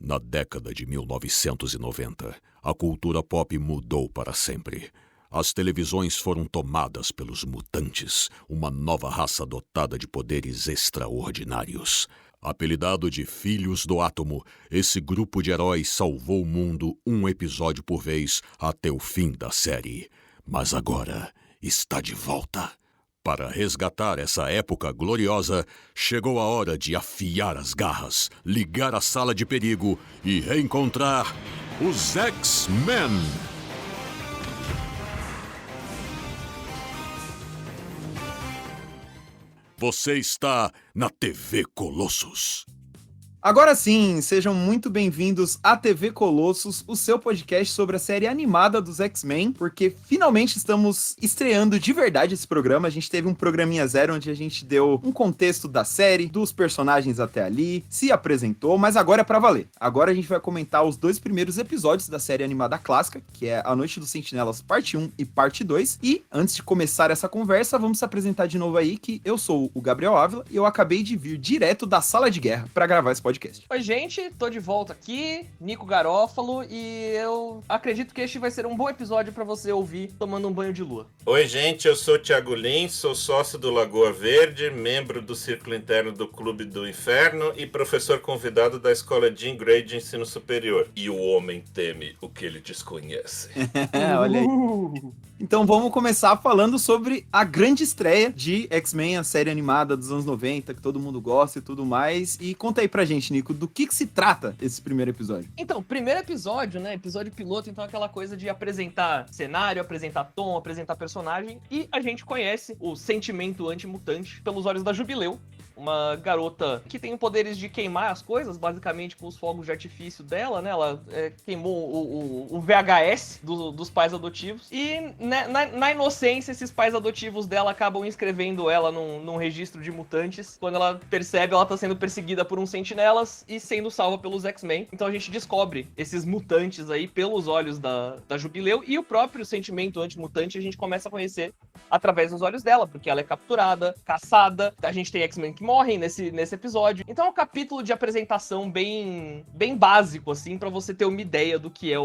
Na década de 1990, a cultura pop mudou para sempre. As televisões foram tomadas pelos mutantes, uma nova raça dotada de poderes extraordinários. Apelidado de Filhos do Átomo, esse grupo de heróis salvou o mundo um episódio por vez até o fim da série. Mas agora está de volta. Para resgatar essa época gloriosa, chegou a hora de afiar as garras, ligar a sala de perigo e reencontrar os X-Men. Você está na TV Colossus. Agora sim, sejam muito bem-vindos à TV Colossus, o seu podcast sobre a série animada dos X-Men, porque finalmente estamos estreando de verdade esse programa. A gente teve um programinha zero onde a gente deu um contexto da série, dos personagens até ali, se apresentou, mas agora é pra valer. Agora a gente vai comentar os 2 primeiros episódios da série animada clássica, que é A Noite dos Sentinelas parte 1 e parte 2. E antes de começar essa conversa, vamos se apresentar de novo aí, que eu sou o Gabriel Ávila e eu acabei de vir direto da sala de guerra pra gravar esse podcast. Oi, gente, tô de volta aqui, Nico Garófalo, e eu acredito que este vai ser um bom episódio pra você ouvir tomando um banho de lua. Oi, gente, eu sou o Thiago Lins, sou sócio do Lagoa Verde, membro do Círculo Interno do Clube do Inferno e professor convidado da Escola Jean Grey de Ensino Superior. E o homem teme o que ele desconhece. Olha aí. Então vamos começar falando sobre a grande estreia de X-Men, a série animada dos anos 90, que todo mundo gosta e tudo mais. E conta aí pra gente, Nico, do que se trata esse primeiro episódio? Então, primeiro episódio, né, episódio piloto, então aquela coisa de apresentar cenário, apresentar tom, apresentar personagem, e a gente conhece o sentimento antimutante pelos olhos da Jubileu, uma garota que tem poderes de queimar as coisas, basicamente com os fogos de artifício dela, né? Ela queimou o VHS dos pais adotivos. E né, na inocência, esses pais adotivos dela acabam inscrevendo ela num registro de mutantes. Quando ela percebe, ela tá sendo perseguida por uns sentinelas e sendo salva pelos X-Men. Então a gente descobre esses mutantes aí pelos olhos da Jubileu, e o próprio sentimento antimutante a gente começa a conhecer através dos olhos dela, porque ela é capturada, caçada, a gente tem X-Men que morrem nesse episódio. Então é um capítulo de apresentação bem básico, assim, pra você ter uma ideia do que é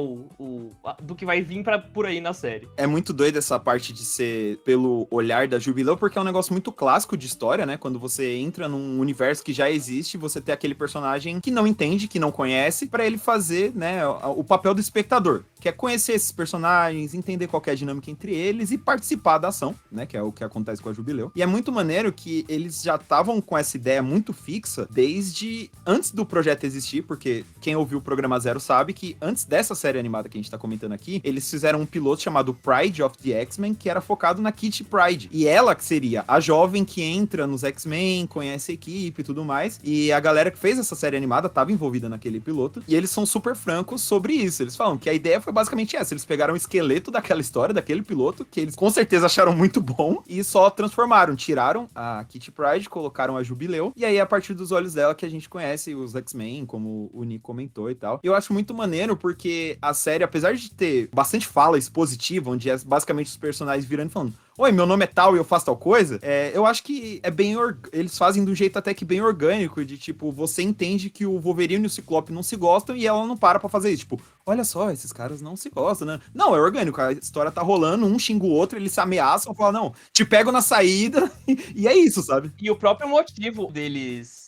do que vai vir por aí na série. É muito doido essa parte de ser pelo olhar da Jubileu, porque é um negócio muito clássico de história, né? Quando você entra num universo que já existe, você tem aquele personagem que não entende, que não conhece, pra ele fazer, né, o papel do espectador, que é conhecer esses personagens, entender qual que é a dinâmica entre eles e participar da ação, né, que é o que acontece com a Jubileu. E é muito maneiro que eles já estavam com essa ideia muito fixa desde antes do projeto existir, porque quem ouviu o programa Zero sabe que antes dessa série animada que a gente tá comentando aqui, eles fizeram um piloto chamado Pride of the X-Men, que era focado na Kitty Pryde. E ela que seria a jovem que entra nos X-Men, conhece a equipe e tudo mais. E a galera que fez essa série animada tava envolvida naquele piloto. E eles são super francos sobre isso. Eles falam que a ideia foi basicamente essa. Eles pegaram o esqueleto daquela história, daquele piloto, que eles com certeza acharam muito bom, e só transformaram. Tiraram a Kitty Pryde, colocaram a Jubileu, e aí a partir dos olhos dela que a gente conhece os X-Men, como o Nick comentou e tal. Eu acho muito maneiro porque a série, apesar de ter bastante fala expositiva, onde é basicamente os personagens virando e falando: oi, meu nome é tal e eu faço tal coisa, eu acho que é bem... Eles fazem de um jeito até que bem orgânico, de tipo, você entende que o Wolverine e o Ciclope não se gostam e ela não para pra fazer isso. Tipo, olha só, esses caras não se gostam, né? Não, é orgânico, a história tá rolando, um xinga o outro, eles se ameaçam, falam: não, te pego na saída, e é isso, sabe? E o próprio motivo deles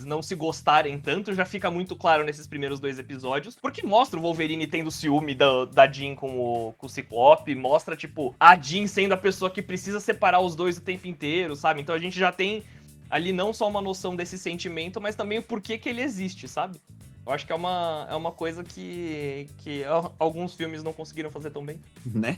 não se gostarem tanto já fica muito claro nesses primeiros 2 episódios, porque mostra o Wolverine tendo ciúme da Jean com o Ciclope, mostra, tipo, a Jean sendo a pessoa que precisa separar os dois o tempo inteiro, sabe? Então a gente já tem ali não só uma noção desse sentimento, mas também o porquê que ele existe, sabe? Eu acho que é uma coisa que alguns filmes não conseguiram fazer tão bem. Né?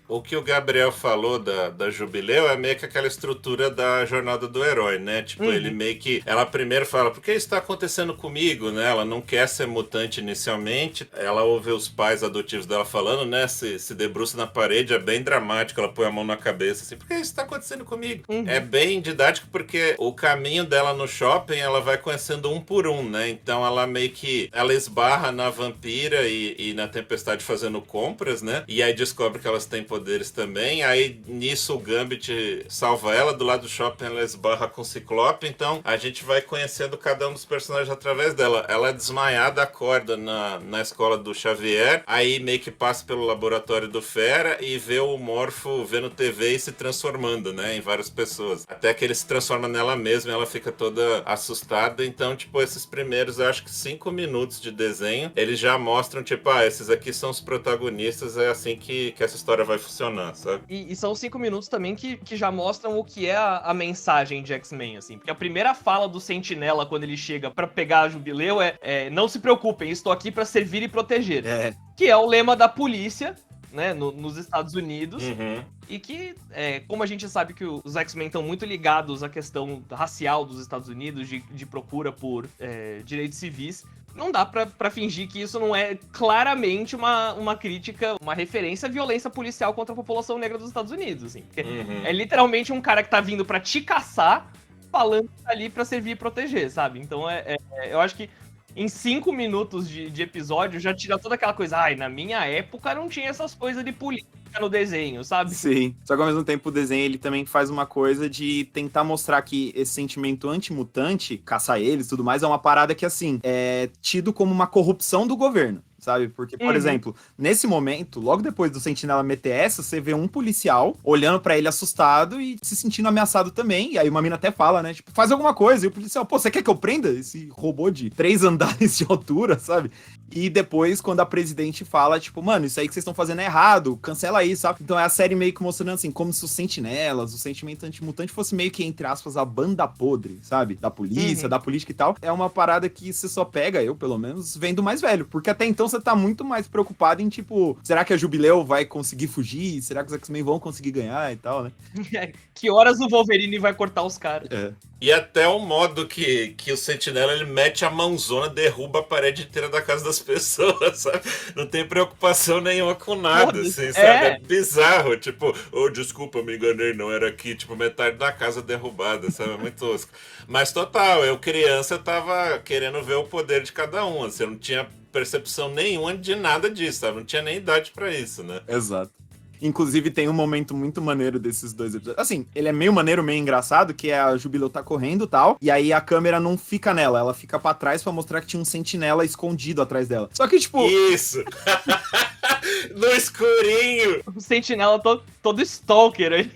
O que o Gabriel falou da Jubileu é meio que aquela estrutura da jornada do herói, né? Tipo, ele meio que... Ela primeiro fala: por que isso tá acontecendo comigo, né? Ela não quer ser mutante inicialmente. Ela ouve os pais adotivos dela falando, né? Se debruça na parede, é bem dramático. Ela põe a mão na cabeça, assim: por que isso tá acontecendo comigo? É bem didático porque o caminho dela no shopping, ela vai conhecendo um por um, né? Então ela meio que... Ela esbarra na Vampira e na Tempestade fazendo compras, né? E aí descobre que elas têm poder poderes também. Aí nisso o Gambit salva ela, do lado do shopping ela esbarra com o Ciclope, então a gente vai conhecendo cada um dos personagens através dela. Ela é desmaiada, acorda na escola do Xavier, aí meio que passa pelo laboratório do Fera e vê o Morfo vendo TV e se transformando, né, em várias pessoas. Até que ele se transforma nela mesma e ela fica toda assustada. Então, tipo, esses primeiros, eu acho que 5 minutos de desenho, eles já mostram, tipo, esses aqui são os protagonistas, é assim que essa história vai funcionar, sabe? E são 5 minutos também que já mostram o que é a mensagem de X-Men, assim. Porque a primeira fala do Sentinela, quando ele chega pra pegar a Jubileu, não se preocupem, estou aqui pra servir e proteger. Que é o lema da polícia, né, nos Estados Unidos. Uhum. E que, como a gente sabe que os X-Men estão muito ligados à questão racial dos Estados Unidos, de procura por direitos civis, não dá pra fingir que isso não é claramente uma crítica, uma referência à violência policial contra a população negra dos Estados Unidos, assim. Porque é literalmente um cara que tá vindo pra te caçar, falando que tá ali pra servir e proteger, sabe? Então, eu acho que em 5 minutos de episódio já tira toda aquela coisa. Na minha época não tinha essas coisas de política no desenho, sabe? Sim. Só que ao mesmo tempo o desenho ele também faz uma coisa de tentar mostrar que esse sentimento antimutante, caçar eles e tudo mais, é uma parada que, assim, é tido como uma corrupção do governo. Sabe? Porque, por exemplo, nesse momento, logo depois do Sentinela meter essa, você vê um policial olhando pra ele assustado e se sentindo ameaçado também. E aí uma mina até fala, né? Tipo, faz alguma coisa. E o policial, pô, você quer que eu prenda esse robô de 3 andares de altura, sabe? E depois, quando a presidente fala, tipo, mano, isso aí que vocês estão fazendo é errado, cancela aí, sabe? Então é a série meio que mostrando, assim, como se os sentinelas, o sentimento antimutante fosse meio que, entre aspas, a banda podre, sabe? Da polícia, da política e tal. É uma parada que você só pega, eu pelo menos, vendo mais velho. Porque até então você tá muito mais preocupado em, tipo, será que a Jubileu vai conseguir fugir? Será que os X-Men vão conseguir ganhar e tal, né? Que horas o Wolverine vai cortar os caras? E até o modo que o Sentinela, ele mete a mãozona, derruba a parede inteira da casa das pessoas, sabe? Não tem preocupação nenhuma com nada, assim, sabe? É bizarro, tipo, desculpa, me enganei, não era aqui, tipo, metade da casa derrubada, sabe? É muito tosco. Mas total, eu criança, eu tava querendo ver o poder de cada um, assim, eu não tinha percepção nenhuma de nada disso, sabe? Não tinha nem idade pra isso, né? Exato. Inclusive, tem um momento muito maneiro desses 2 episódios. Assim, ele é meio maneiro, meio engraçado, que é a Jubileu tá correndo e tal, e aí a câmera não fica nela, ela fica pra trás pra mostrar que tinha um sentinela escondido atrás dela. Só que, tipo... Isso! No escurinho! O sentinela todo stalker aí.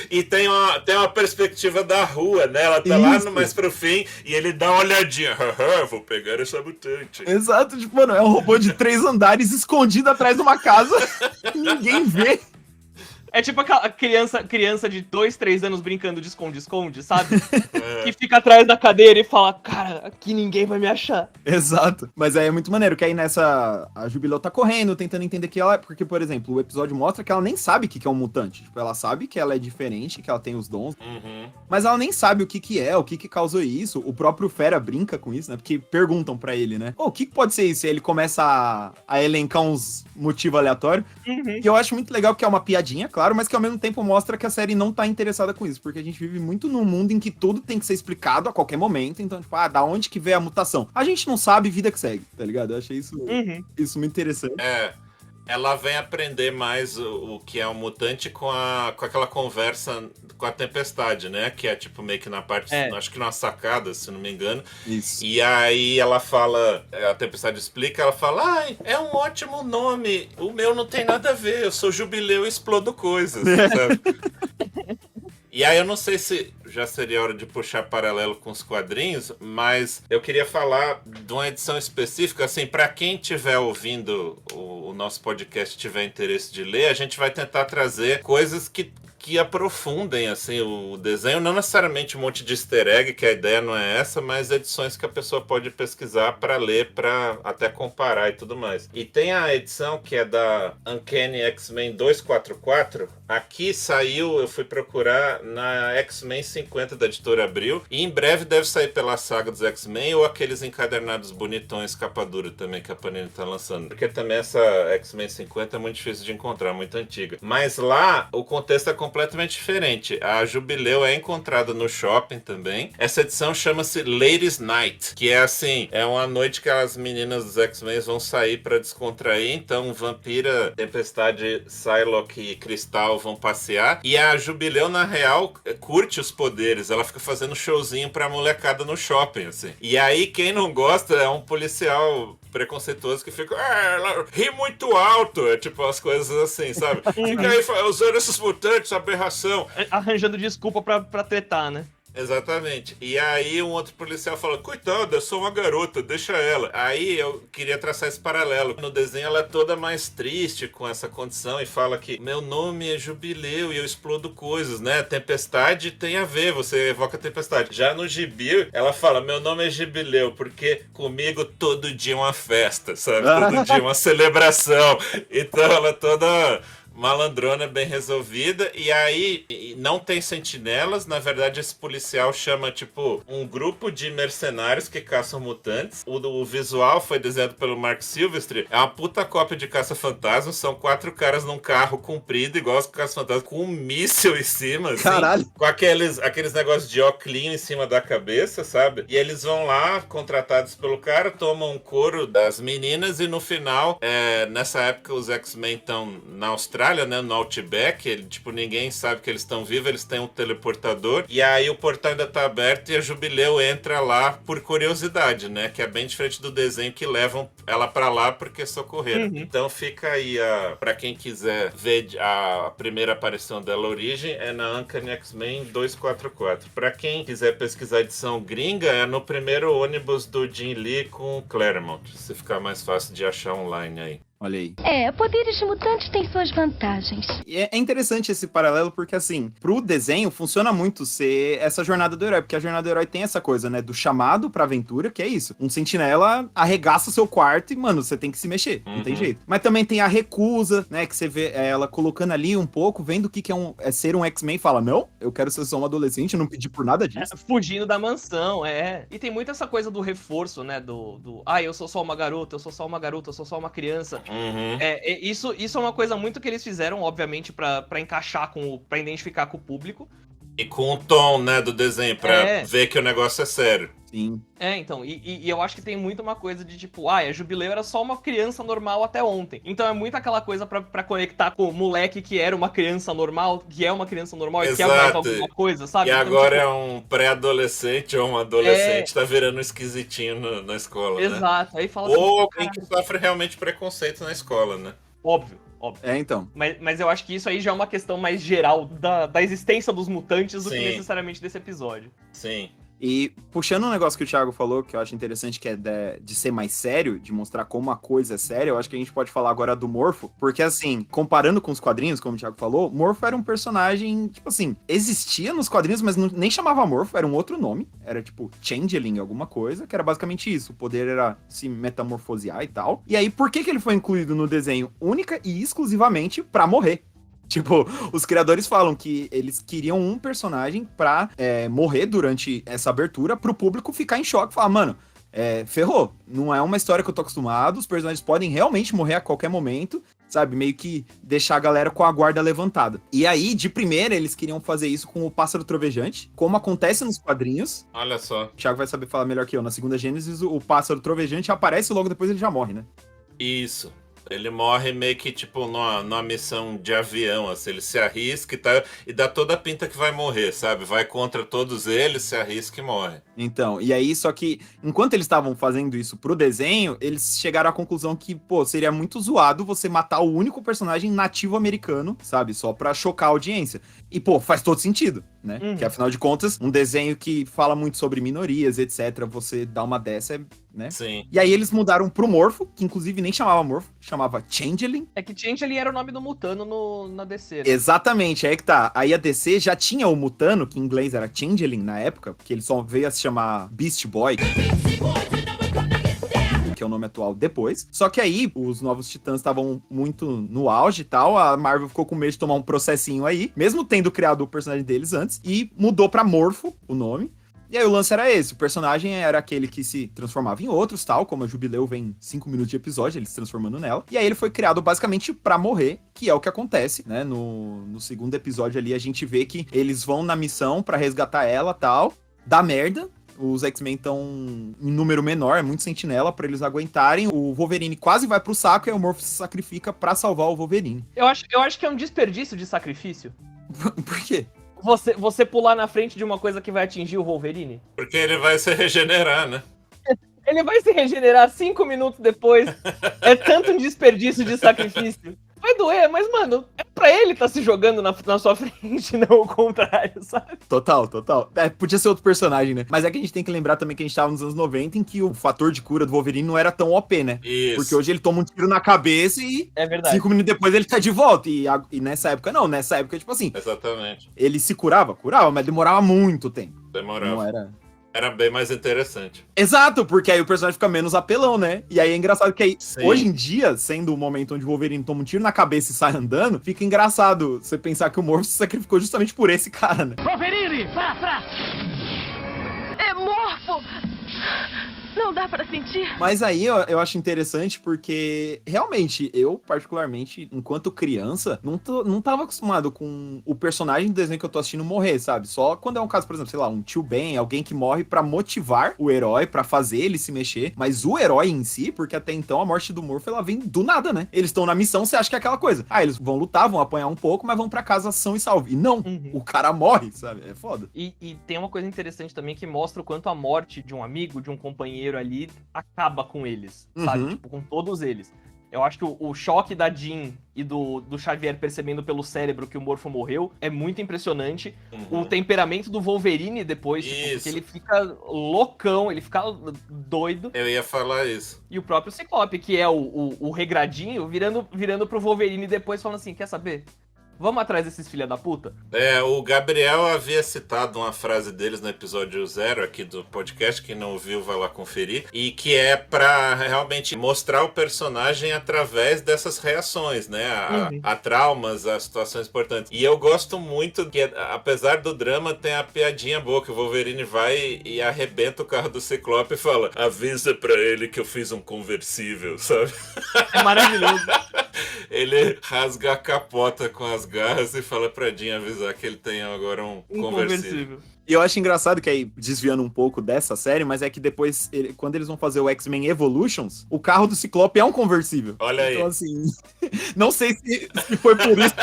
E tem uma perspectiva da rua, né? Ela tá lá no mais pro fim e ele dá uma olhadinha. Vou pegar essa mutante. Exato, tipo, mano, é um robô de 3 andares escondido atrás de uma casa. Ninguém vê. É tipo aquela criança de 2, 3 anos brincando de esconde-esconde, sabe? Que fica atrás da cadeira e fala, cara, aqui ninguém vai me achar. Exato. Mas aí é muito maneiro, que aí nessa... A Jubileu tá correndo, tentando entender que ela... Porque, por exemplo, o episódio mostra que ela nem sabe o que é um mutante. Tipo, ela sabe que ela é diferente, que ela tem os dons. Mas ela nem sabe o que é, o que causou isso. O próprio Fera brinca com isso, né? Porque perguntam pra ele, né? O que pode ser isso? E aí ele começa a elencar uns motivos aleatórios. Que eu acho muito legal, que é uma piadinha, claro, mas que ao mesmo tempo mostra que a série não tá interessada com isso, porque a gente vive muito num mundo em que tudo tem que ser explicado a qualquer momento, então, tipo, da onde que veio a mutação? A gente não sabe, vida que segue, tá ligado? Eu achei isso muito interessante. Ela vem aprender mais o que é um mutante com aquela conversa com a Tempestade, né? Que é tipo meio que na parte, acho que na sacada, se não me engano. Isso. E aí ela fala, a Tempestade explica, ela fala, é um ótimo nome, o meu não tem nada a ver, eu sou Jubileu e explodo coisas, sabe? E aí eu não sei se já seria hora de puxar paralelo com os quadrinhos, mas eu queria falar de uma edição específica, assim, para quem estiver ouvindo o nosso podcast, tiver interesse de ler, a gente vai tentar trazer coisas que aprofundem, assim, o desenho, não necessariamente um monte de easter egg, que a ideia não é essa, mas edições que a pessoa pode pesquisar para ler, para até comparar e tudo mais. E tem a edição que é da Uncanny X-Men 244, aqui saiu, eu fui procurar na X-Men 50 da Editora Abril, e em breve deve sair pela saga dos X-Men ou aqueles encadernados bonitões capa dura também que a Panini tá lançando, porque também essa X-Men 50 é muito difícil de encontrar, muito antiga. Mas lá, o contexto é completamente diferente. A Jubileu é encontrada no shopping também. Essa edição chama-se Ladies Night, que é assim, é uma noite que as meninas dos X-Men vão sair pra descontrair, então Vampira, Tempestade, Psylocke e Cristal vão passear, e a Jubileu, na real, curte os poderes, ela fica fazendo showzinho pra molecada no shopping, assim. E aí, quem não gosta é um policial preconceituoso que fica, ela ri muito alto, é tipo as coisas assim, sabe? Fica aí usando esses mutantes, aberração. Arranjando desculpa pra tretar, né? Exatamente. E aí um outro policial fala, coitada, eu sou uma garota, deixa ela. Aí eu queria traçar esse paralelo. No desenho ela é toda mais triste com essa condição e fala que meu nome é Jubileu e eu explodo coisas, né? Tempestade tem a ver, você evoca a tempestade. Já no gibi, ela fala, meu nome é Jubileu, porque comigo todo dia é uma festa, sabe? Todo dia é uma celebração. Então ela é toda malandrona, bem resolvida, e aí não tem sentinelas, na verdade esse policial chama, tipo, um grupo de mercenários que caçam mutantes. O visual foi desenhado pelo Mark Silvestre, é uma puta cópia de Caça-Fantasma, são 4 caras num carro comprido, igual os Caça-Fantasmas, com um míssil em cima, assim, Caralho. com aqueles negócios de óculos em cima da cabeça, sabe? E eles vão lá, contratados pelo cara, tomam um couro das meninas, e no final, nessa época os X-Men estão na Austrália, né, no Outback, tipo, ninguém sabe que eles estão vivos, eles têm um teleportador, e aí o portão ainda tá aberto e a Jubileu entra lá por curiosidade, né, que é bem diferente do desenho que levam ela pra lá porque socorreram. Então fica aí, pra quem quiser ver a primeira aparição dela, Origem, é na Uncanny X-Men 244. Pra quem quiser pesquisar a edição gringa, é no primeiro ônibus do Jim Lee com Claremont, se ficar mais fácil de achar online aí. Olha aí. Poderes mutantes têm suas vantagens. E é interessante esse paralelo porque, assim, pro desenho funciona muito ser essa jornada do herói, porque a jornada do herói tem essa coisa, né, do chamado pra aventura, que é isso. Um sentinela arregaça o seu quarto e, mano, você tem que se mexer, não tem jeito. Mas também tem a recusa, né, que você vê ela colocando ali um pouco, vendo o que é ser um X-Men e fala, não, eu quero ser só um adolescente, não pedi por nada disso. Fugindo da mansão, E tem muito essa coisa do reforço, né, eu sou só uma garota, eu sou só uma garota, eu sou só uma criança. Isso é uma coisa muito que eles fizeram, obviamente, pra encaixar pra identificar com o público. E com o tom, né, do desenho, pra ver que o negócio é sério. Sim. Então, e eu acho que tem muito uma coisa de tipo, a Jubileu era só uma criança normal até ontem. Então é muito aquela coisa pra conectar com o moleque que era uma criança normal, que é uma criança normal e quer alguma coisa, sabe? E então, agora tipo, é um pré-adolescente ou um adolescente, tá virando um esquisitinho na escola, né? Exato. Aí fala ou assim, alguém que sofre realmente preconceito na escola, né? Óbvio. Então. Mas eu acho que isso aí já é uma questão mais geral da existência dos mutantes do que Sim. necessariamente desse episódio. Sim. E puxando um negócio que o Thiago falou, que eu acho interessante, que é de ser mais sério, de mostrar como a coisa é séria, eu acho que a gente pode falar agora do Morpho, porque assim, comparando com os quadrinhos, como o Thiago falou, Morpho era um personagem, tipo assim, existia nos quadrinhos, mas nem chamava Morpho, era um outro nome, era tipo Changeling, alguma coisa, que era basicamente isso, o poder era se metamorfosear e tal. E aí, por que ele foi incluído no desenho única e exclusivamente pra morrer? Tipo, os criadores falam que eles queriam um personagem pra morrer durante essa abertura pro público ficar em choque. Falar, mano, ferrou. Não é uma história que eu tô acostumado. Os personagens podem realmente morrer a qualquer momento, sabe? Meio que deixar a galera com a guarda levantada. E aí, de primeira, eles queriam fazer isso com o Pássaro Trovejante, como acontece nos quadrinhos. Olha só. O Thiago vai saber falar melhor que eu. Na segunda Gênesis, o Pássaro Trovejante aparece e logo depois ele já morre, né? Isso. Ele morre meio que, tipo, numa missão de avião, assim, ele se arrisca e dá toda a pinta que vai morrer, sabe? Vai contra todos eles, se arrisca e morre. Então, e aí, só que, enquanto eles estavam fazendo isso pro desenho, eles chegaram à conclusão que, pô, seria muito zoado você matar o único personagem nativo americano, sabe? Só pra chocar a audiência. E, pô, faz todo sentido, né? Que, afinal de contas, um desenho que fala muito sobre minorias, etc., você dá uma dessa, né? Sim. E aí eles mudaram pro Morpho, que inclusive nem chamava Morpho, chamava Changeling. É que Changeling era o nome do Mutano na DC, né? Exatamente, aí que tá. Aí a DC já tinha o Mutano, que em inglês era Changeling na época, porque ele só veio a se chamar Beast Boy, que é o nome atual depois. Só que aí, os Novos Titãs estavam muito no auge e tal, a Marvel ficou com medo de tomar um processinho aí, mesmo tendo criado o personagem deles antes, e mudou pra Morpho o nome. E aí o lance era esse, o personagem era aquele que se transformava em outros, tal, como a Jubileu vem 5 minutos de episódio, ele se transformando nela. E aí ele foi criado basicamente pra morrer, que é o que acontece, né? No segundo episódio ali a gente vê que eles vão na missão pra resgatar ela, tal, dá merda. Os X-Men estão em número menor, é muito sentinela pra eles aguentarem. O Wolverine quase vai pro saco e aí o Morph se sacrifica pra salvar o Wolverine. Eu acho que é um desperdício de sacrifício. Por quê? Você pular na frente de uma coisa que vai atingir o Wolverine. Porque ele vai se regenerar, né? Ele vai se regenerar 5 minutos depois. É tanto um desperdício de sacrifício. Vai doer, mas, mano, é pra ele tá se jogando na sua frente, não o contrário, sabe? Total. Podia ser outro personagem, né? Mas é que a gente tem que lembrar também que a gente tava nos anos 90 em que o fator de cura do Wolverine não era tão OP, né? Isso. Porque hoje ele toma um tiro na cabeça e É verdade. 5 minutos depois ele tá de volta. E nessa época não, nessa época, tipo assim, Exatamente. ele se curava, mas demorava muito tempo. Demorava. Não era... Era bem mais interessante. Exato, porque aí o personagem fica menos apelão, né? E aí é engraçado que aí, Sim. hoje em dia, sendo o momento onde o Wolverine toma um tiro na cabeça e sai andando, fica engraçado você pensar que o Morph se sacrificou justamente por esse cara, né? Wolverine, para trás! É Morfo! Não dá pra sentir. Mas aí eu acho interessante porque, realmente, eu, particularmente, enquanto criança, não tava acostumado com o personagem do desenho que eu tô assistindo morrer, sabe? Só quando é um caso, por exemplo, sei lá, um tio Ben, alguém que morre pra motivar o herói, pra fazer ele se mexer. Mas o herói em si, porque até então a morte do Morph, ela vem do nada, né? Eles estão na missão, você acha que é aquela coisa. Ah, eles vão lutar, vão apanhar um pouco, mas vão pra casa são e salve. E não, o cara morre, sabe? É foda. E tem uma coisa interessante também que mostra o quanto a morte de um amigo, de um companheiro ali, acaba com eles, sabe? Tipo, com todos eles. Eu acho que o choque da Jean e do Xavier percebendo pelo cérebro que o Morpho morreu é muito impressionante. O temperamento do Wolverine depois, tipo, porque ele fica loucão, ele fica doido. Eu ia falar isso. E o próprio Ciclope, que é o regradinho, virando pro Wolverine depois falando assim, quer saber? Vamos atrás desses filha da puta? O Gabriel havia citado uma frase deles no episódio 0 aqui do podcast, quem não ouviu vai lá conferir, e que é pra realmente mostrar o personagem através dessas reações, né? A traumas, a situações importantes. E eu gosto muito que, apesar do drama, tem a piadinha boa, que o Wolverine vai e arrebenta o carro do Ciclope e fala, avisa pra ele que eu fiz um conversível, sabe? É maravilhoso. Ele rasga a capota com as garras e fala pra Jean avisar que ele tem agora um conversível. E eu acho engraçado que aí, desviando um pouco dessa série, mas é que depois, quando eles vão fazer o X-Men Evolutions, o carro do Ciclope é um conversível. Olha aí. Então, assim, não sei se foi por isso.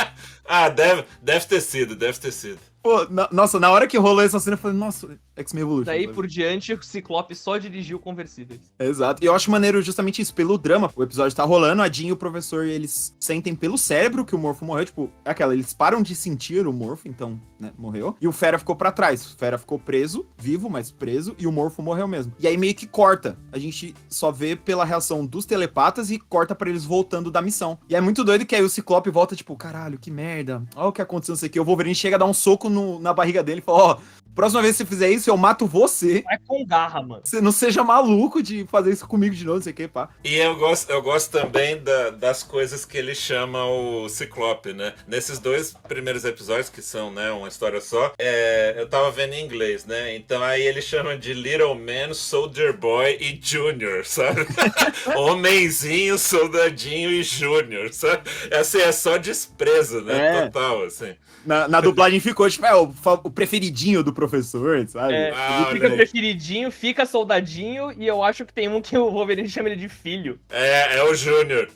Deve ter sido. Pô, nossa, na hora que rolou essa cena, eu falei, nossa, X-Men Evolution. Daí por diante, o Ciclope só dirigiu conversíveis. Exato. E eu acho maneiro justamente isso, pelo drama. O episódio tá rolando, a Jean e o professor, eles sentem pelo cérebro que o Morpho morreu. Tipo, é aquela, eles param de sentir o Morpho, então, né, morreu. E o Fera ficou pra trás. O Fera ficou preso, vivo, mas preso, e o Morpho morreu mesmo. E aí meio que corta. A gente só vê pela reação dos telepatas e corta pra eles voltando da missão. E é muito doido que aí o Ciclope volta, tipo, caralho, que merda. Olha o que aconteceu, não sei o que. O Wolverine chega a dar um soco na barriga dele e fala, ó, próxima vez que você fizer isso, eu mato você. Vai com garra, mano. Você não seja maluco de fazer isso comigo de novo, não sei o que, pá. E eu gosto também das coisas que ele chama o Ciclope, né? Nesses 2 primeiros episódios, que são, né, uma história só, eu tava vendo em inglês, né? Então aí ele chama de Little Man, Soldier Boy e Junior, sabe? Homenzinho, soldadinho e Junior, sabe? Assim, é só desprezo, né? Total, assim. Na dublagem ficou, tipo, o preferidinho do professor, sabe? Ele fica preferidinho, fica soldadinho, e eu acho que tem um que o Wolverine chama ele de filho. É o Júnior.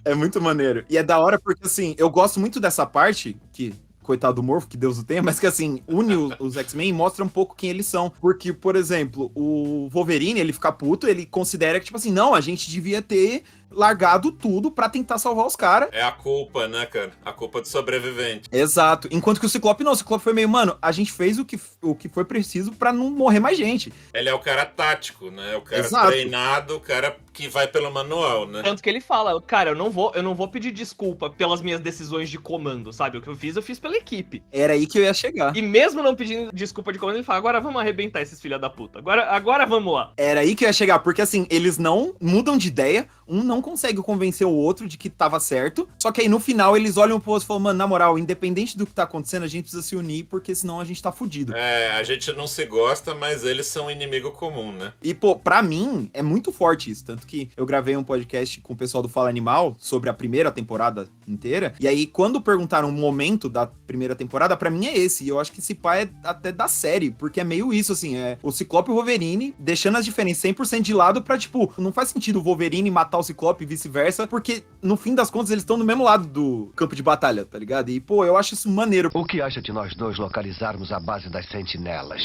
É muito maneiro. E é da hora porque, assim, eu gosto muito dessa parte, que, coitado do Morpho, que Deus o tenha, mas que, assim, une os X-Men e mostra um pouco quem eles são. Porque, por exemplo, o Wolverine, ele fica puto, ele considera que, tipo assim, não, a gente devia ter largado tudo pra tentar salvar os caras. É a culpa, né, cara? A culpa do sobrevivente. Exato. Enquanto que o Ciclope não. O Ciclope foi meio, mano, a gente fez o que foi preciso pra não morrer mais gente. Ele é o cara tático, né? O cara Exato. treinado, o cara que vai pelo manual, né? Tanto que ele fala, cara, eu não vou pedir desculpa pelas minhas decisões de comando, sabe? O que eu fiz pela equipe. Era aí que eu ia chegar. E mesmo não pedindo desculpa de comando, ele fala, agora vamos arrebentar esses filha da puta. Agora vamos lá. Era aí que eu ia chegar, porque assim, eles não mudam de ideia, um não não consegue convencer o outro de que tava certo, só que aí no final eles olham pro outro e falam, mano, na moral, independente do que tá acontecendo, a gente precisa se unir, porque senão a gente tá fudido. A gente não se gosta, mas eles são um inimigo comum, né? E, pô, pra mim, é muito forte isso. Tanto que eu gravei um podcast com o pessoal do Fala Animal sobre a primeira temporada inteira. E aí, quando perguntaram o momento da primeira temporada, pra mim é esse. E eu acho que esse pá é até da série, porque é meio isso, assim, é o Ciclope e o Wolverine deixando as diferenças 100% de lado pra, tipo, não faz sentido o Wolverine matar o Ciclope e vice-versa, porque no fim das contas eles estão no mesmo lado do campo de batalha, tá ligado? E, pô, eu acho isso maneiro. O que acha de nós dois localizarmos a base das sentinelas?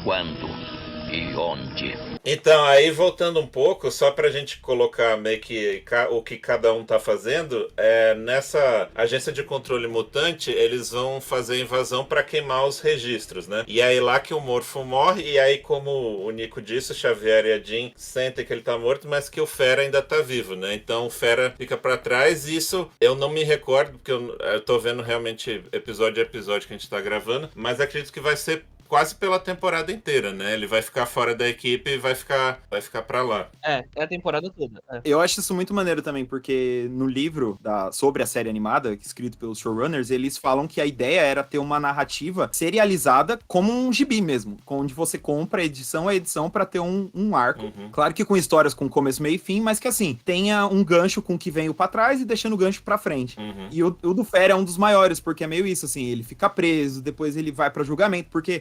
Quando e onde? Então, aí voltando um pouco, só pra gente colocar meio que o que cada um tá fazendo, nessa agência de controle mutante, eles vão fazer invasão pra queimar os registros, né? E aí lá que o Morfo morre, e aí como o Nico disse, o Xavier e a Jean sentem que ele tá morto, mas que o Fera ainda tá vivo, né? Então o Fera fica pra trás, e isso eu não me recordo, porque eu tô vendo realmente episódio a episódio que a gente tá gravando, mas acredito que vai ser quase pela temporada inteira, né? Ele vai ficar fora da equipe e vai ficar pra lá. É a temporada toda. Eu acho isso muito maneiro também, porque no livro sobre a série animada, escrito pelos showrunners, eles falam que a ideia era ter uma narrativa serializada como um gibi mesmo, onde você compra edição a edição pra ter um arco. Uhum. Claro que com histórias com começo, meio e fim, mas que assim, tenha um gancho com o que veio pra trás e deixando o gancho pra frente. Uhum. E o do Fera é um dos maiores, porque é meio isso, assim, ele fica preso, depois ele vai pra julgamento, porque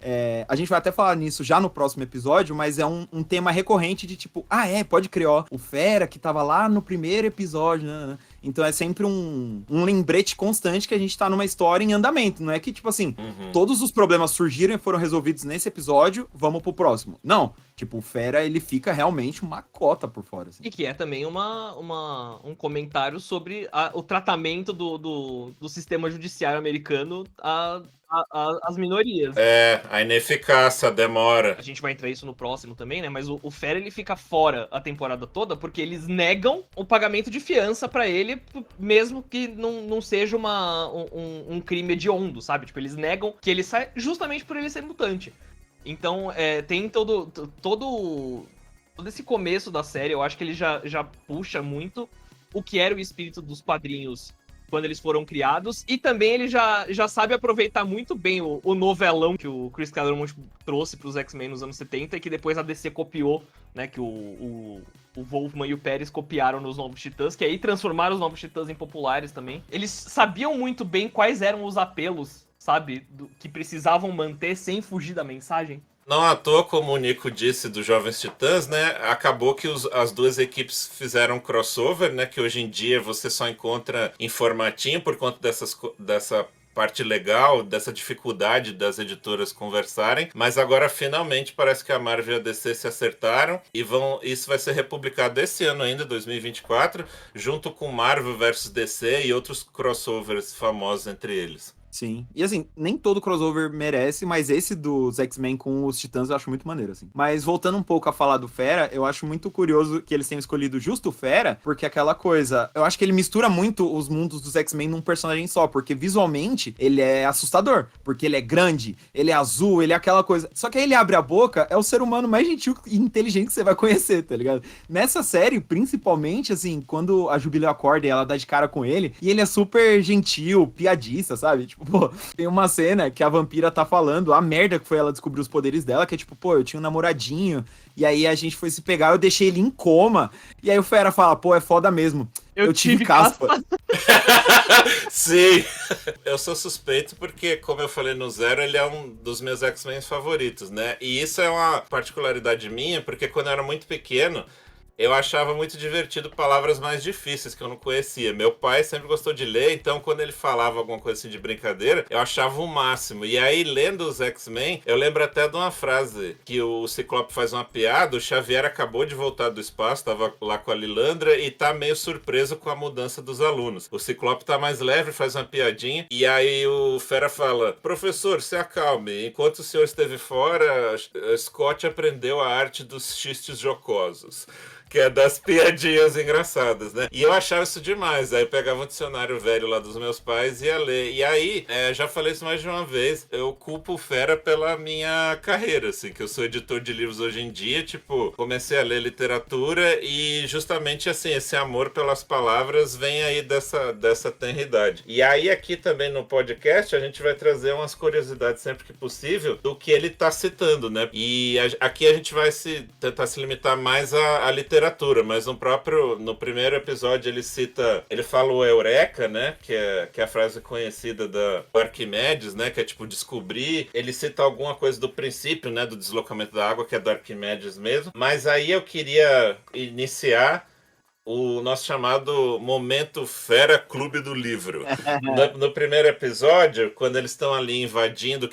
a gente vai até falar nisso já no próximo episódio, mas é um tema recorrente de tipo, pode crer, ó, o Fera que tava lá no primeiro episódio, né? Então é sempre um lembrete constante que a gente tá numa história em andamento. Não é que, tipo assim, todos os problemas surgiram e foram resolvidos nesse episódio, vamos pro próximo. Não. Tipo, o Fera, ele fica realmente uma cota por fora. Assim. E que é também um comentário sobre o tratamento do sistema judiciário americano às minorias. A ineficácia, a demora. A gente vai entrar isso no próximo também, né? Mas o Fera, ele fica fora a temporada toda porque eles negam o pagamento de fiança pra ele, mesmo que não seja um crime hediondo, sabe? Tipo, eles negam que ele sai justamente por ele ser mutante. Então, tem todo esse começo da série, eu acho que ele já puxa muito o que era o espírito dos quadrinhos quando eles foram criados, e também ele já sabe aproveitar muito bem o novelão que o Chris Claremont trouxe pros X-Men nos anos 70 e que depois a DC copiou, né, que o Wolfman e o Pérez copiaram nos Novos Titãs, que aí transformaram os Novos Titãs em populares também. Eles sabiam muito bem quais eram os apelos, sabe, que precisavam manter sem fugir da mensagem. Não à toa, como o Nico disse dos Jovens Titãs, né? Acabou que as duas equipes fizeram um crossover, né? Que hoje em dia você só encontra em formatinho por conta dessa parte legal, dessa dificuldade das editoras conversarem, mas agora finalmente parece que a Marvel e a DC se acertaram e isso vai ser republicado esse ano ainda, 2024, junto com Marvel vs DC e outros crossovers famosos entre eles. Sim. E assim, nem todo crossover merece, mas esse dos X-Men com os Titãs eu acho muito maneiro, assim. Mas voltando um pouco a falar do Fera, eu acho muito curioso que eles tenham escolhido justo o Fera, porque aquela coisa, eu acho que ele mistura muito os mundos dos X-Men num personagem só, porque visualmente ele é assustador, porque ele é grande, ele é azul, ele é aquela coisa. Só que aí ele abre a boca, é o ser humano mais gentil e inteligente que você vai conhecer, tá ligado? Nessa série, principalmente, assim, quando a Jubileu acorda e ela dá de cara com ele, e ele é super gentil, piadista, sabe? Tipo, pô, tem uma cena que a vampira tá falando a merda que foi ela descobrir os poderes dela, que é tipo, pô, eu tinha um namoradinho, e aí a gente foi se pegar, eu deixei ele em coma, e aí o Fera fala, pô, é foda mesmo, eu tive caspa. Sim, eu sou suspeito porque, como eu falei no Zero, ele é um dos meus X-Men favoritos, né? E isso é uma particularidade minha, porque quando eu era muito pequeno, eu achava muito divertido palavras mais difíceis que eu não conhecia. Meu pai sempre gostou de ler, então quando ele falava alguma coisa assim de brincadeira, eu achava o máximo. E aí, lendo os X-Men, eu lembro até de uma frase que o Ciclope faz uma piada, o Xavier acabou de voltar do espaço, tava lá com a Lilandra e tá meio surpreso com a mudança dos alunos. O Ciclope tá mais leve, faz uma piadinha, e aí o Fera fala, professor, se acalme, enquanto o senhor esteve fora, Scott aprendeu a arte dos xistes jocosos. que é das piadinhas engraçadas, né? E eu achava isso demais. Aí eu pegava um dicionário velho lá dos meus pais e ia ler. E aí, já falei isso mais de uma vez, eu culpo o Fera pela minha carreira, assim, que eu sou editor de livros hoje em dia, tipo, comecei a ler literatura e justamente, assim, esse amor pelas palavras vem aí dessa tenridade. E aí, aqui também no podcast, a gente vai trazer umas curiosidades sempre que possível do que ele tá citando, né? E aqui a gente vai tentar se limitar mais à literatura, mas no primeiro episódio ele fala o Eureka, né? Que é a frase conhecida da Arquimedes, né? Que é tipo descobrir. Ele cita alguma coisa do princípio, né? Do deslocamento da água, que é do Arquimedes mesmo. Mas aí eu queria iniciar o nosso chamado Momento Fera Clube do Livro. No primeiro episódio, quando eles estão ali invadindo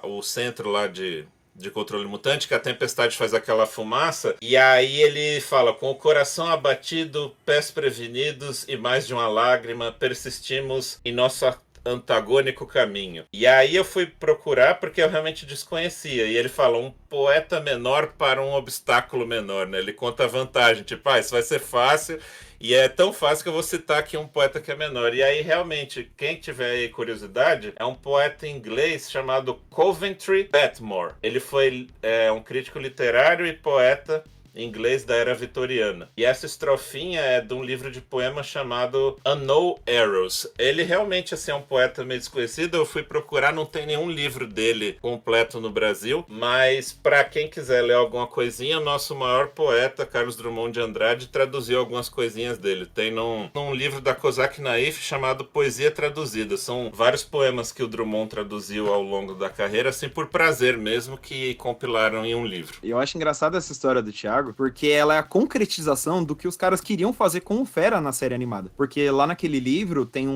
o centro lá de controle mutante, que a tempestade faz aquela fumaça, e aí ele fala: com o coração abatido, pés prevenidos e mais de uma lágrima, persistimos em nosso antagônico caminho. E aí eu fui procurar porque eu realmente desconhecia. E ele fala: um poeta menor para um obstáculo menor, né? Ele conta a vantagem, tipo, isso vai ser fácil. E é tão fácil que eu vou citar aqui um poeta que é menor. E aí, realmente, quem tiver aí curiosidade, é um poeta inglês chamado Coventry Patmore. Ele foi um crítico literário e poeta inglês da era vitoriana. E essa estrofinha é de um livro de poema chamado Unknown Arrows. Ele realmente, assim, é um poeta meio desconhecido. Eu fui procurar, não tem nenhum livro dele completo no Brasil, mas para quem quiser ler alguma coisinha, o nosso maior poeta, Carlos Drummond de Andrade, traduziu algumas coisinhas dele. Tem num livro da Kozak Naif chamado Poesia Traduzida. São vários poemas que o Drummond traduziu ao longo da carreira, assim, por prazer mesmo, que compilaram em um livro. E eu acho engraçada essa história do Thiago, porque ela é a concretização do que os caras queriam fazer com o Fera na série animada. Porque lá naquele livro tem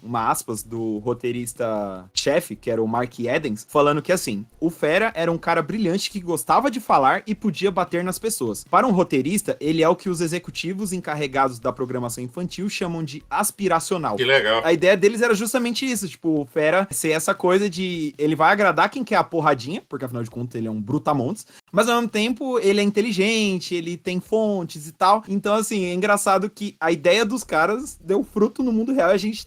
uma aspas do roteirista-chefe, que era o Mark Edens, falando que, assim, o Fera era um cara brilhante que gostava de falar e podia bater nas pessoas. Para um roteirista, ele é o que os executivos encarregados da programação infantil chamam de aspiracional. Que legal. A ideia deles era justamente isso, tipo, o Fera ser essa coisa de... ele vai agradar quem quer a porradinha, porque afinal de contas ele é um brutamontes, mas ao mesmo tempo ele é inteligente, ele tem fontes e tal. Então, assim, é engraçado que a ideia dos caras deu fruto no mundo real. A gente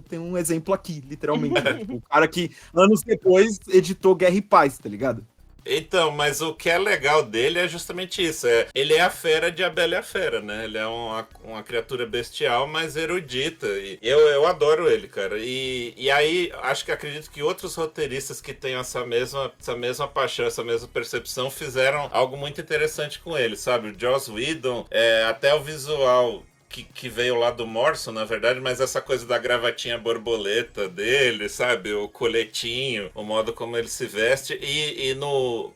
tem um exemplo aqui, literalmente. O cara que, anos depois, editou Guerra e Paz, tá ligado? Então, mas o que é legal dele é justamente isso. Ele é a fera de A Bela e a Fera, né? Ele é uma criatura bestial, mas erudita. E eu adoro ele, cara. E aí, acredito que outros roteiristas que tenham essa mesma paixão, essa mesma percepção, fizeram algo muito interessante com ele, sabe? O Joss Whedon, até o visual que veio lá do Morrison, na verdade, mas essa coisa da gravatinha borboleta dele, sabe? O coletinho, o modo como ele se veste. E no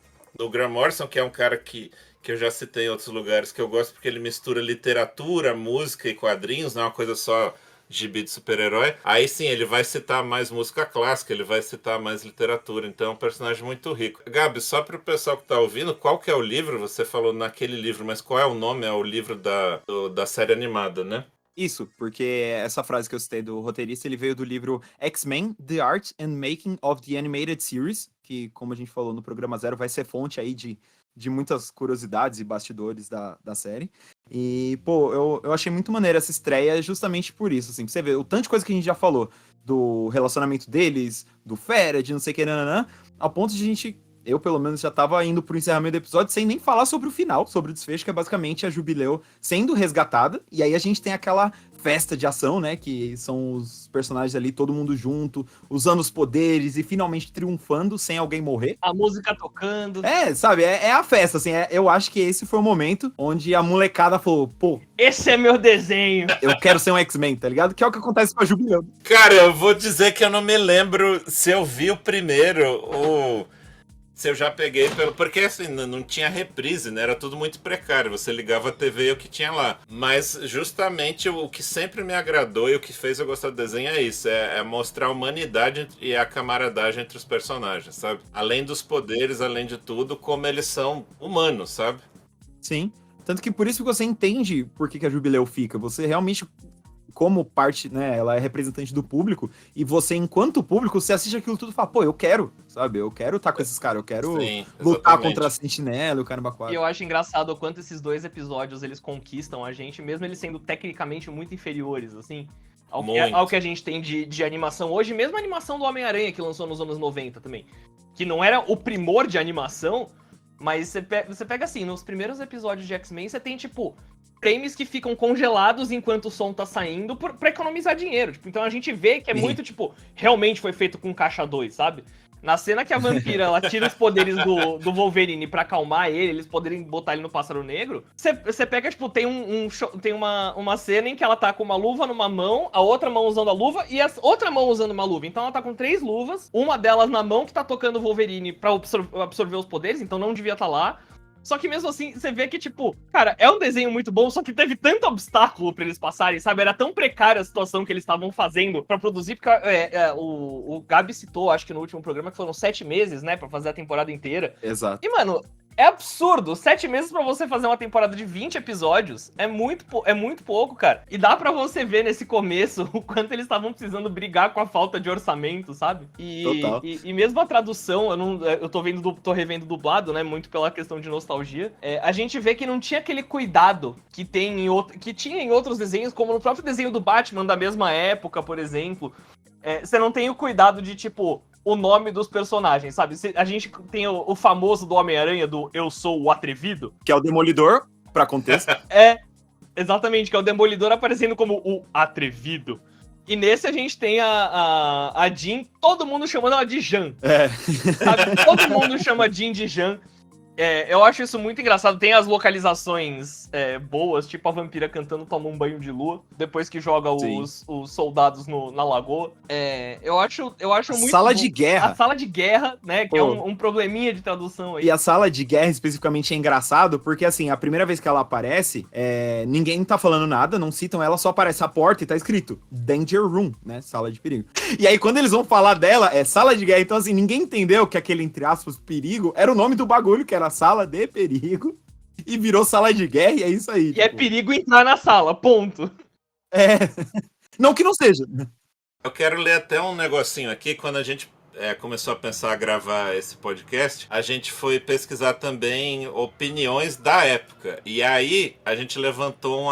Graham Morrison, que é um cara que eu já citei em outros lugares, que eu gosto porque ele mistura literatura, música e quadrinhos, não é uma coisa só gibi de super-herói. Aí sim, ele vai citar mais música clássica, ele vai citar mais literatura, então é um personagem muito rico. Gabi, só para o pessoal que tá ouvindo, qual que é o livro? Você falou naquele livro, mas qual é o nome? É o livro da série animada, né? Isso, porque essa frase que eu citei do roteirista, ele veio do livro X-Men, The Art and Making of the Animated Series, que, como a gente falou no programa Zero, vai ser fonte aí de muitas curiosidades e bastidores da série. E, pô, eu achei muito maneiro essa estreia justamente por isso, assim. Pra você ver o tanto de coisa que a gente já falou do relacionamento deles, do Fera, de não sei o que, nananã, ao ponto de a gente... Eu, pelo menos, já tava indo pro encerramento do episódio sem nem falar sobre o final, sobre o desfecho, que é basicamente a Jubileu sendo resgatada. E aí a gente tem aquela festa de ação, né? Que são os personagens ali, todo mundo junto, usando os poderes e finalmente triunfando sem alguém morrer. A música tocando. Sabe? É a festa, assim. Eu acho que esse foi o momento onde a molecada falou, pô... esse é meu desenho. Eu quero ser um X-Men, tá ligado? Que é o que acontece com a Jubileu. Cara, eu vou dizer que eu não me lembro se eu vi o primeiro ou... se eu já peguei porque assim, não tinha reprise, né? Era tudo muito precário. Você ligava a TV e o que tinha lá. Mas justamente o que sempre me agradou e o que fez eu gostar do desenho é isso. É mostrar a humanidade e a camaradagem entre os personagens, sabe? Além dos poderes, além de tudo, como eles são humanos, sabe? Sim. Tanto que por isso que você entende por que a Jubileu fica. Você realmente como parte, né, ela é representante do público, e você, enquanto público, você assiste aquilo tudo e fala, pô, eu quero, sabe? Eu quero estar com esses caras, eu quero Sim, lutar exatamente. contra a Sentinela, o caramba E 4. eu acho engraçado o quanto esses 2 episódios eles conquistam a gente, mesmo eles sendo tecnicamente muito inferiores, assim, ao que a gente tem de animação hoje, mesmo a animação do Homem-Aranha que lançou nos anos 90 também. Que não era o primor de animação, mas você pega assim, nos primeiros episódios de X-Men, você tem, tipo, frames que ficam congelados enquanto o som tá saindo pra economizar dinheiro. Tipo, então a gente vê que é muito, tipo, realmente foi feito com caixa 2, sabe? Na cena que a vampira, ela tira os poderes do Wolverine pra acalmar ele, eles poderem botar ele no Pássaro Negro, você pega, tipo, tem uma cena em que ela tá com uma luva numa mão, a outra mão usando a luva e a outra mão usando uma luva. Então ela tá com 3 luvas, uma delas na mão que tá tocando o Wolverine pra absorver os poderes, então não devia estar lá. Só que mesmo assim, você vê que, tipo, cara, é um desenho muito bom, só que teve tanto obstáculo pra eles passarem, sabe? Era tão precária a situação que eles estavam fazendo pra produzir, porque o Gabi citou, acho que no último programa, que foram 7 meses, né, pra fazer a temporada inteira. Exato. E, mano, é absurdo. 7 meses pra você fazer uma temporada de 20 episódios é muito pouco, cara. E dá pra você ver nesse começo o quanto eles estavam precisando brigar com a falta de orçamento, sabe? Total. E mesmo a tradução, eu tô revendo dublado, né? Muito pela questão de nostalgia. A gente vê que não tinha aquele cuidado que tinha em outros desenhos, como no próprio desenho do Batman da mesma época, por exemplo. Você não tem o cuidado de, tipo, o nome dos personagens, sabe? A gente tem o famoso do Homem-Aranha, do Eu Sou o Atrevido. Que é o Demolidor, pra contexto. Exatamente, que é o Demolidor aparecendo como o Atrevido. E nesse a gente tem a Jean, todo mundo chamando ela de Jean. Sabe? Todo mundo chama Jean de Jean. Eu acho isso muito engraçado. Tem as localizações boas, tipo a vampira cantando Toma um Banho de Lua, depois que joga os soldados na lagoa. Eu acho muito Sala bom. de guerra. A sala de guerra, né, que é um probleminha de tradução aí. E a sala de guerra, especificamente, é engraçado, porque, assim, a primeira vez que ela aparece, ninguém tá falando nada, não citam ela, só aparece a porta e tá escrito Danger Room, né, sala de perigo. E aí, quando eles vão falar dela, é sala de guerra. Então, assim, ninguém entendeu que aquele, entre aspas, perigo, era o nome do bagulho, que era sala de perigo, e virou sala de guerra, e é isso aí. E é perigo entrar na sala, ponto. Não que não seja. Eu quero ler até um negocinho aqui. Quando a gente começou a pensar a gravar esse podcast, a gente foi pesquisar também opiniões da época. E aí a gente levantou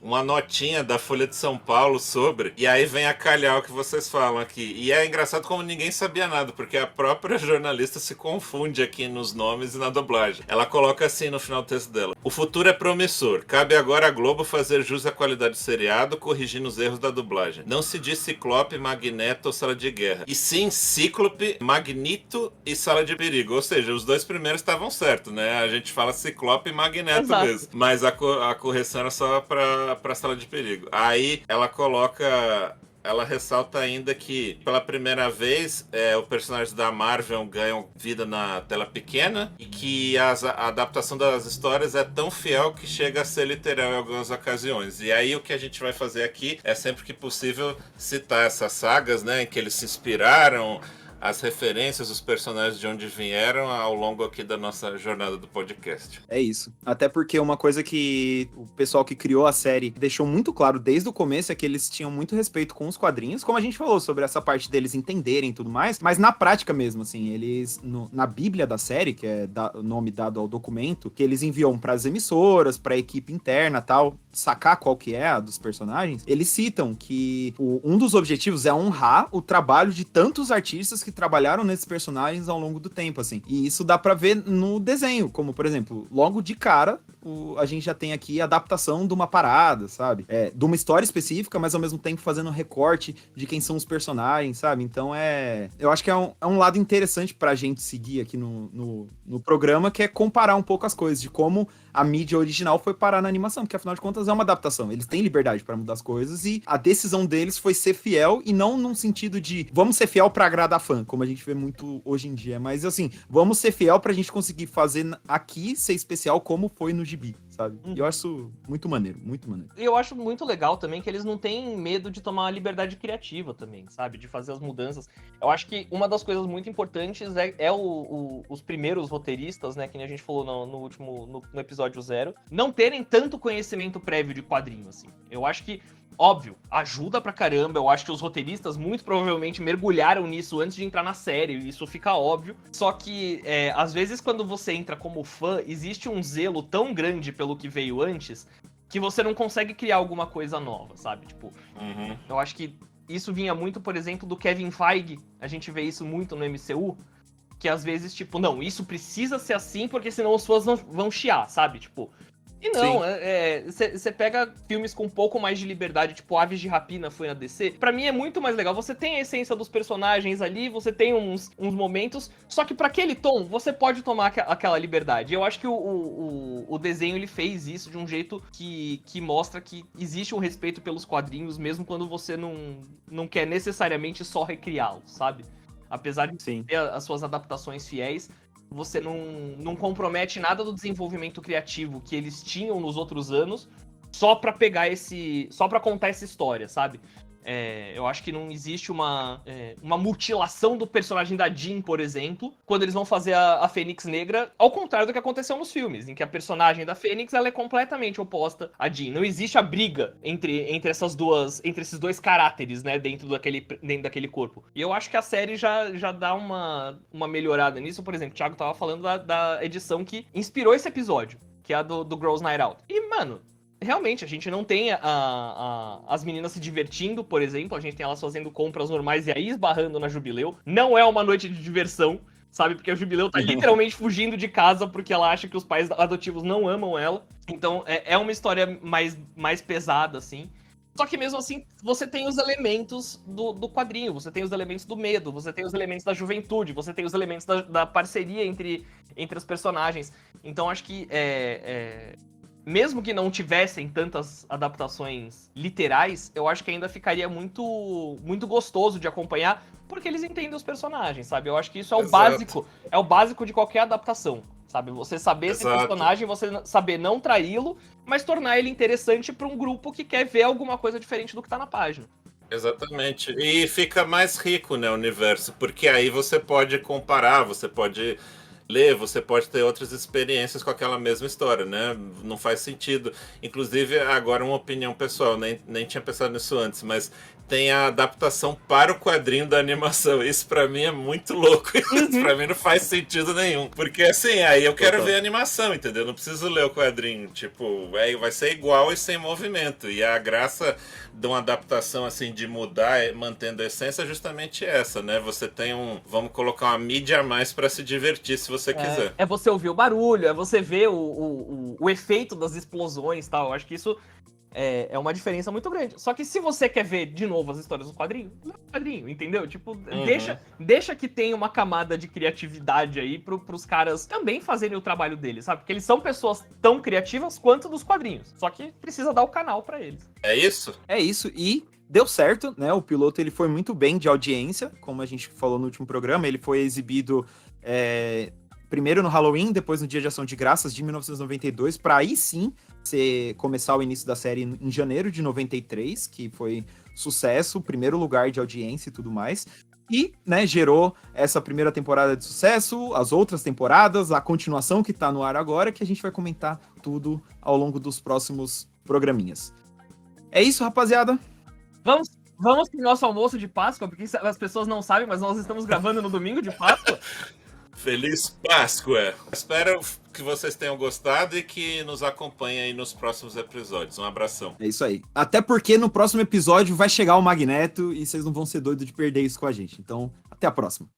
uma notinha da Folha de São Paulo sobre, e aí vem a calhar o que vocês falam aqui. E é engraçado como ninguém sabia nada, porque a própria jornalista se confunde aqui nos nomes e na dublagem. Ela coloca assim no final do texto dela: o futuro é promissor. Cabe agora à Globo fazer jus à qualidade do seriado, corrigindo os erros da dublagem. Não se diz Ciclope, Magneto ou Sala de Guerra, e sim Cíclope, Magneto e Sala de Perigo. Ou seja, os 2 primeiros estavam certos, né? A gente fala Ciclope e Magneto. Exato. Mesmo. Mas a correção era só pra Sala de Perigo. Aí ela coloca... Ela ressalta ainda que, pela primeira vez, os personagens da Marvel ganham vida na tela pequena e que a adaptação das histórias é tão fiel que chega a ser literal em algumas ocasiões. E aí o que a gente vai fazer aqui é, sempre que possível, citar essas sagas, né, em que eles se inspiraram, as referências, os personagens de onde vieram ao longo aqui da nossa jornada do podcast. É isso. Até porque uma coisa que o pessoal que criou a série deixou muito claro desde o começo é que eles tinham muito respeito com os quadrinhos, como a gente falou sobre essa parte deles entenderem e tudo mais, mas na prática mesmo, assim, eles, na bíblia da série, que é o nome dado ao documento, que eles enviam para as emissoras, para a equipe interna tal, sacar qual que é a dos personagens, eles citam que um dos objetivos é honrar o trabalho de tantos artistas que trabalharam nesses personagens ao longo do tempo, assim. E isso dá pra ver no desenho, como, por exemplo, logo de cara, a gente já tem aqui a adaptação de uma parada, sabe? De uma história específica, mas ao mesmo tempo fazendo recorte de quem são os personagens, sabe? Então eu acho que é um lado interessante pra gente seguir aqui no programa, que é comparar um pouco as coisas, de como a mídia original foi parar na animação, porque afinal de contas é uma adaptação. Eles têm liberdade pra mudar as coisas e a decisão deles foi ser fiel, e não num sentido de vamos ser fiel pra agradar fã, como a gente vê muito hoje em dia, mas assim, vamos ser fiel pra gente conseguir fazer aqui ser especial como foi no gibi, sabe? E eu acho isso muito maneiro, muito maneiro. E eu acho muito legal também que eles não têm medo de tomar uma liberdade criativa também, sabe? De fazer as mudanças. Eu acho que uma das coisas muito importantes os primeiros roteiristas, né, que a gente falou no episódio 0, não terem tanto conhecimento prévio de quadrinho, assim. Eu acho que óbvio, ajuda pra caramba. Eu acho que os roteiristas muito provavelmente mergulharam nisso antes de entrar na série. Isso fica óbvio. Só que, às vezes, quando você entra como fã, existe um zelo tão grande pelo que veio antes que você não consegue criar alguma coisa nova, sabe? Tipo, eu acho que isso vinha muito, por exemplo, do Kevin Feige. A gente vê isso muito no MCU. Que às vezes, tipo, não, isso precisa ser assim porque senão os fãs vão chiar, sabe? Tipo... E não, você pega filmes com um pouco mais de liberdade, tipo Aves de Rapina foi na DC, pra mim é muito mais legal. Você tem a essência dos personagens ali, você tem uns momentos, só que pra aquele tom, você pode tomar aquela liberdade. Eu acho que o desenho, ele fez isso de um jeito que mostra que existe um respeito pelos quadrinhos, mesmo quando você não quer necessariamente só recriá-los, sabe? Apesar de ter as suas adaptações fiéis, você não compromete nada do desenvolvimento criativo que eles tinham nos outros anos só pra pegar só pra contar essa história, sabe? Eu acho que não existe uma mutilação do personagem da Jean, por exemplo, quando eles vão fazer a Fênix Negra, ao contrário do que aconteceu nos filmes, em que a personagem da Fênix, ela é completamente oposta à Jean. Não existe a briga entre esses dois caráteres, né, dentro daquele corpo. E eu acho que a série já dá uma melhorada nisso. Por exemplo, o Thiago tava falando da edição que inspirou esse episódio, que é a do Girls Night Out. E, mano... Realmente, a gente não tem as meninas se divertindo, por exemplo. A gente tem elas fazendo compras normais e aí esbarrando na Jubileu. Não é uma noite de diversão, sabe? Porque a Jubileu tá literalmente fugindo de casa porque ela acha que os pais adotivos não amam ela. Então, é uma história mais pesada, assim. Só que mesmo assim, você tem os elementos do quadrinho, você tem os elementos do medo, você tem os elementos da juventude, você tem os elementos da parceria entre os personagens. Então, acho que mesmo que não tivessem tantas adaptações literais, eu acho que ainda ficaria muito, muito gostoso de acompanhar, porque eles entendem os personagens, sabe? Eu acho que isso é o básico de qualquer adaptação, sabe? Você saber esse personagem, você saber não traí-lo, mas tornar ele interessante para um grupo que quer ver alguma coisa diferente do que tá na página. Exatamente. E fica mais rico, né, o universo, porque aí você pode comparar, você pode... você pode ter outras experiências com aquela mesma história, né? Não faz sentido. Inclusive, agora uma opinião pessoal, nem tinha pensado nisso antes, mas tem a adaptação para o quadrinho da animação. Isso pra mim é muito louco. Isso pra mim não faz sentido nenhum. Porque assim, aí eu quero ver a animação, entendeu? Não preciso ler o quadrinho. Tipo, vai ser igual e sem movimento. E a graça de uma adaptação assim, de mudar, mantendo a essência, é justamente essa, né? Você tem vamos colocar uma mídia a mais pra se divertir, se você quiser. É você ouvir o barulho, é você ver o efeito das explosões e tal. Eu acho que isso é uma diferença muito grande. Só que se você quer ver de novo as histórias do quadrinho, não é um quadrinho, entendeu? Tipo, deixa que tenha uma camada de criatividade aí pros caras também fazerem o trabalho deles, sabe? Porque eles são pessoas tão criativas quanto dos quadrinhos. Só que precisa dar o canal pra eles. É isso? É isso, e deu certo, né? O piloto, ele foi muito bem de audiência, como a gente falou no último programa. Ele foi exibido primeiro no Halloween, depois no Dia de Ação de Graças de 1992, para aí sim começar o início da série em janeiro de 93, que foi sucesso, primeiro lugar de audiência e tudo mais. E, né, gerou essa primeira temporada de sucesso, as outras temporadas, a continuação que tá no ar agora, que a gente vai comentar tudo ao longo dos próximos programinhas. É isso, rapaziada. Vamos pro nosso almoço de Páscoa, porque as pessoas não sabem, mas nós estamos gravando no domingo de Páscoa. Feliz Páscoa! Espero que vocês tenham gostado e que nos acompanhem aí nos próximos episódios. Um abração. É isso aí. Até porque no próximo episódio vai chegar o Magneto e vocês não vão ser doidos de perder isso com a gente. Então, até a próxima.